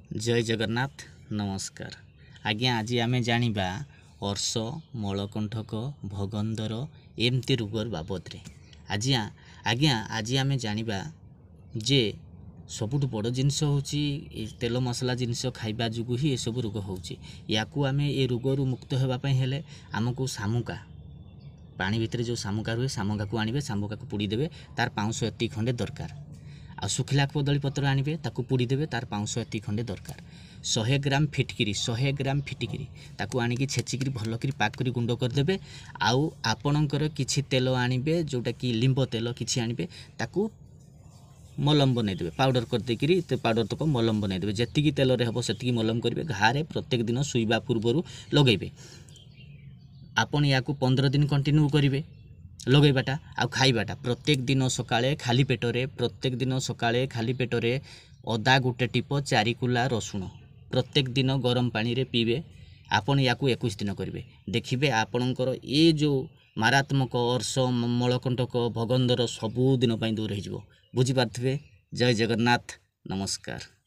जय जगन्नाथ नमस्कार आज्ञा आज आमे जानिबा अर्श मलकंठक भगंदर एमती रोगर बाबद रे आज्ञा आज आमे जानिबा जे सबुठ बड़ जिनस होची तेल मसला जिनस खाइबा जुगु ही सब रोग होची याकू आमे ए रोगरु मुक्त हेबा पई हेले हमकु सामुका पानी भितर जो सामुका रुए सामुका को आनिबे सामुका को पुड़ी देबे तार 500 एती खंडे दरकार आ सुखिला कदली पत्र आनिबे ताकू पुड़ी देबे तार 500 एती खंडे दरकार 100 ग्राम फिटकिरी ताकू आनिकी छेचिकी भलकरी पाक करी गुंड कर देबे आउ आपणकर किछि तेल आनिबे जोटा कि लिंब तेल किछि आनिबे ताकू मलम बनै देबे पाउडर कर देकिरी ते पाउडर तक मलम बनै देबे जेतिकी तेल रे हबो सेतिकी मलम करिवे घारे प्रत्येक दिन सुइबा पूर्वरु लगेबे आपण याकू 15 दिन कंटिन्यू करिवे लगेबाटा आ खाइबाटा प्रत्येक दिन सकाळे खाली पेटरे अदा गुटे टिप 4 कुला रसुण प्रत्येक दिन गरम पानी रे पीबे आपण याकू 21 दिन करिवे देखिबे आपणकर ए जो मारात्मक अर्श मलकंटक भगंदर सबु दिन पई दूर हो बुझी पारथिबे। जय जगन्नाथ नमस्कार।